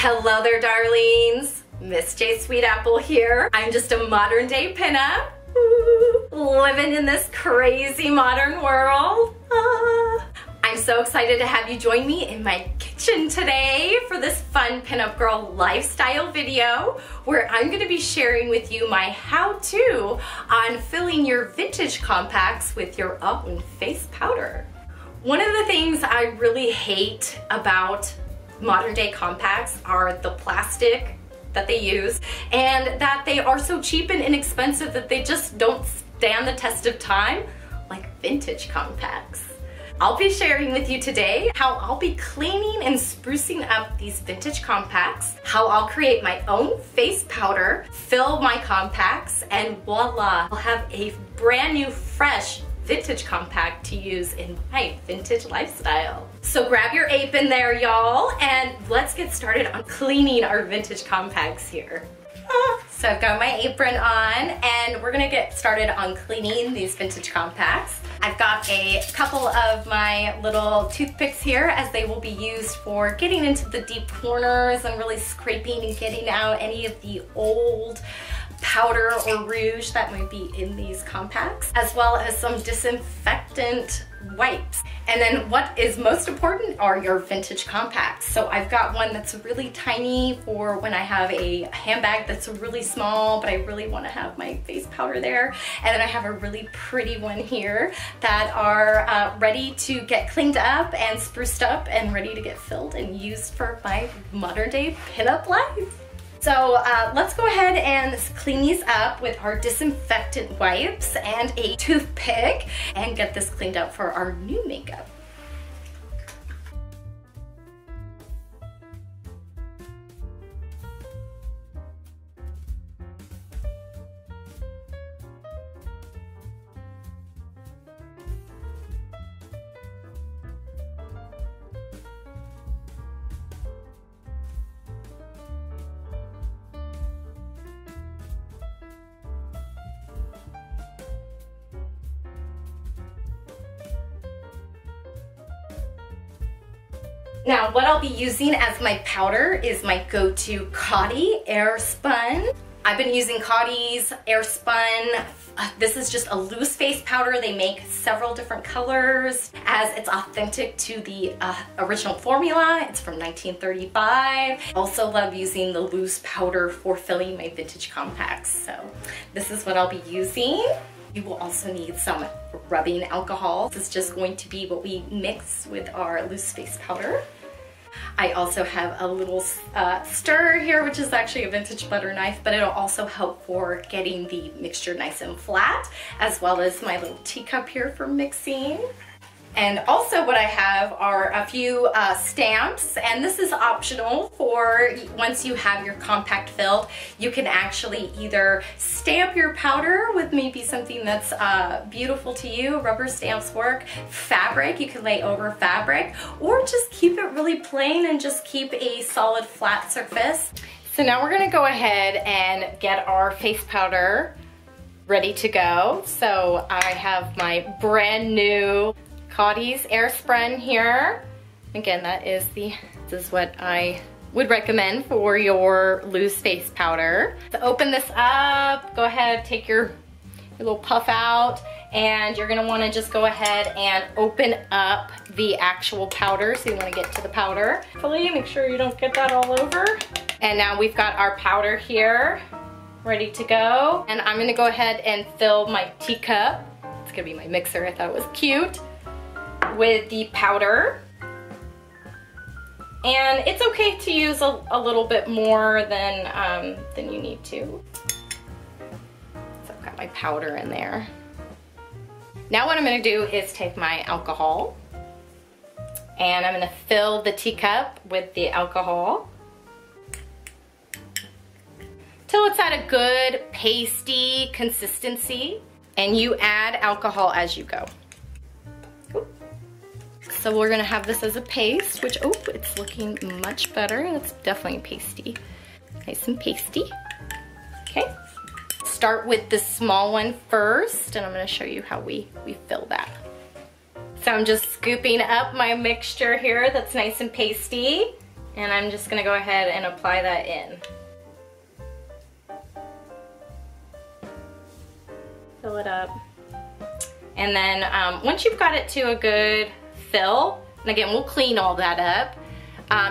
Hello there, darlings. Miss J Sweetapple here. I'm just a modern day pinup, living in this crazy modern world. I'm so excited to have you join me in my kitchen today for this fun pinup girl lifestyle video where I'm going to be sharing with you my how-to on filling your vintage compacts with your own face powder. One of the things I really hate about modern day compacts are the plastic that they use and that they are so cheap and inexpensive that they just don't stand the test of time like vintage compacts. I'll be sharing with you today how I'll be cleaning and sprucing up these vintage compacts, how I'll create my own face powder, fill my compacts, and voila, I'll have a brand new fresh vintage compact to use in my vintage lifestyle. So grab your apron there, y'all, and let's get started on cleaning our vintage compacts here. So I've got my apron on and we're gonna get started on cleaning these vintage compacts. I've got a couple of my little toothpicks here as they will be used for getting into the deep corners and really scraping and getting out any of the old powder or rouge that might be in these compacts, as well as some disinfectant wipes. And then what is most important are your vintage compacts. So I've got one that's really tiny for when I have a handbag that's really small, but I really want to have my face powder there. And then I have a really pretty one here that are ready to get cleaned up and spruced up and ready to get filled and used for my modern day pinup life. So let's go ahead and clean these up with our disinfectant wipes and a toothpick and get this cleaned up for our new makeup. Now, what I'll be using as my powder is my go-to Coty Air Spun. I've been using Coty's Air Spun. This is just a loose face powder. They make several different colors as it's authentic to the original formula. It's from 1935. Also love using the loose powder for filling my vintage compacts. So this is what I'll be using. You will also need some rubbing alcohol. This is just going to be what we mix with our loose face powder. I also have a little stirrer here, which is actually a vintage butter knife, but it'll also help for getting the mixture nice and flat, as well as my little teacup here for mixing. And also what I have are a few stamps, and this is optional for once you have your compact filled. You can actually either stamp your powder with maybe something that's beautiful to you. Rubber stamps work. Fabric, you can lay over fabric, or just keep it really plain and just keep a solid flat surface. So now we're gonna go ahead and get our face powder ready to go. So I have my brand new Coty's Air Spun here. Again, this is what I would recommend for your loose face powder. To open this up, go ahead, take your little puff out, and you're gonna wanna just go ahead and open up the actual powder. So you wanna get to the powder. Hopefully, make sure you don't get that all over. And now we've got our powder here, ready to go. And I'm gonna go ahead and fill my teacup. It's gonna be my mixer, I thought it was cute, with the powder. And it's okay to use a little bit more than you need to. So I've got my powder in there. Now what I'm gonna do is take my alcohol and I'm gonna fill the teacup with the alcohol till it's at a good pasty consistency, and you add alcohol as you go. So we're gonna have this as a paste, which, oh, it's looking much better. It's definitely pasty, nice and pasty. Okay, start with the small one first, and I'm gonna show you how we fill that. So I'm just scooping up my mixture here that's nice and pasty. And I'm just gonna go ahead and apply that in. Fill it up. And then once you've got it to a good fill, and again, we'll clean all that up,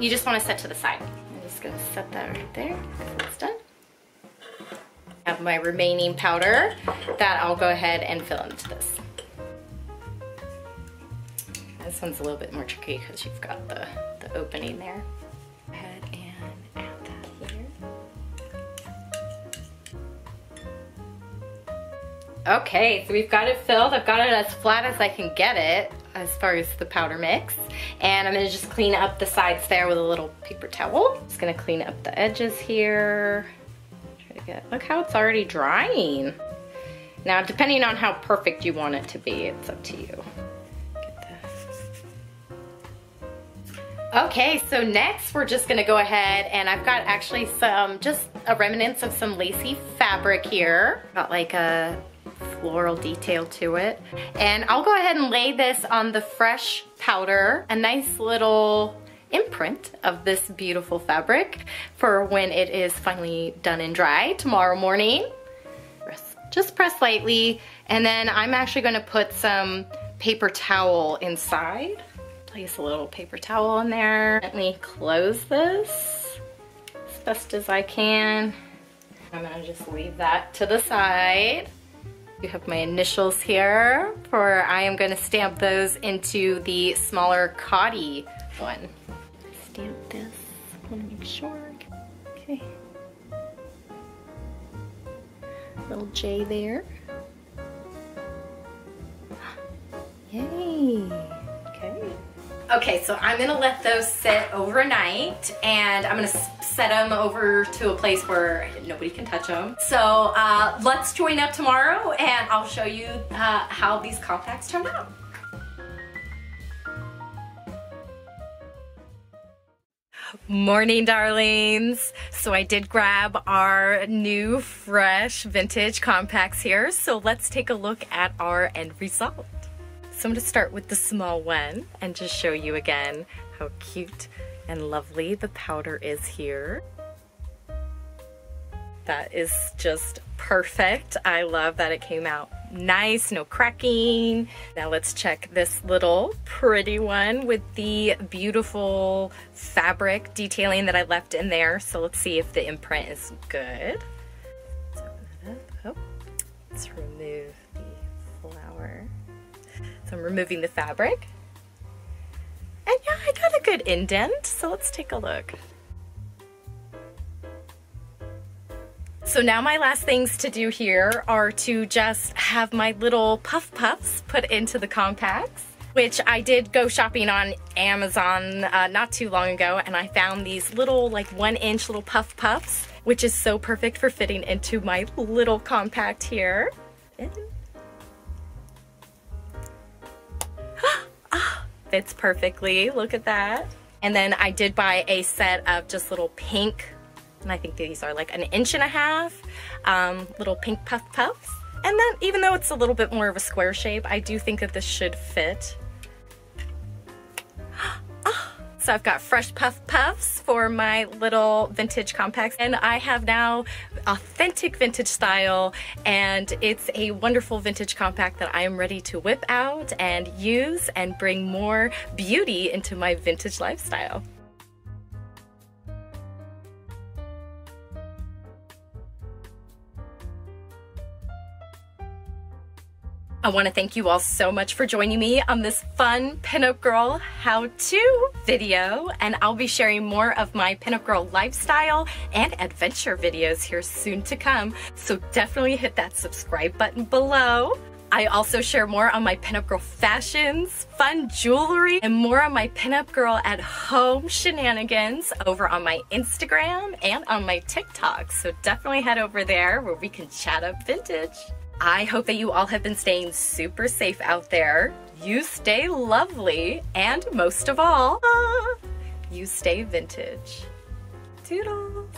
you just wanna set to the side. I'm just gonna set that right there, it's done. I have my remaining powder that I'll go ahead and fill into this. This one's a little bit more tricky because you've got the opening there. Go ahead and add that here. Okay, so we've got it filled. I've got it as flat as I can get it as far as the powder mix. And I'm gonna just clean up the sides there with a little paper towel. Just gonna clean up the edges here. Try to get, look how it's already drying. Now, depending on how perfect you want it to be, it's up to you. Okay, so next we're just gonna go ahead and I've got actually just a remnants of some lacy fabric here. Got like a floral detail to it. And I'll go ahead and lay this on the fresh powder, a nice little imprint of this beautiful fabric for when it is finally done and dry tomorrow morning. Just press lightly, and then I'm actually gonna put some paper towel inside. Place a little paper towel in there. Let me close this as best as I can. I'm gonna just leave that to the side. You have my initials here, for I am gonna stamp those into the smaller Cotty one. Stamp this, I wanna make sure. Okay. Little J there. Yay, okay. Okay, so I'm gonna let those sit overnight, and I'm gonna set them over to a place where nobody can touch them. So let's join up tomorrow and I'll show you how these compacts turned out. Morning, darlings. So I did grab our new fresh vintage compacts here. So let's take a look at our end result. So I'm going to start with the small one and just show you again how cute and lovely the powder is here. That is just perfect. I love that it came out nice, no cracking. Now let's check this little pretty one with the beautiful fabric detailing that I left in there. So let's see if the imprint is good. Let's open it up. Oh, let's remove the flower. So I'm removing the fabric. And yeah, I got a good indent, so let's take a look. So now my last things to do here are to just have my little puff puffs put into the compacts, which I did go shopping on Amazon not too long ago, and I found these little like 1-inch little puff puffs, which is so perfect for fitting into my little compact here. Fits perfectly, look at that. And then I did buy a set of just little pink, and I think these are like 1.5 inches, little pink puff puffs. And then even though it's a little bit more of a square shape, I do think that this should fit. So I've got fresh puff puffs for my little vintage compacts, and I have now authentic vintage style, and it's a wonderful vintage compact that I am ready to whip out and use and bring more beauty into my vintage lifestyle. I want to thank you all so much for joining me on this fun Pinup Girl how-to video, and I'll be sharing more of my Pinup Girl lifestyle and adventure videos here soon to come, so definitely hit that subscribe button below. I also share more on my Pinup Girl fashions, fun jewelry, and more on my Pinup Girl at home shenanigans over on my Instagram and on my TikTok, so definitely head over there where we can chat up vintage. I hope that you all have been staying super safe out there. You stay lovely, and most of all, you stay vintage. Toodles!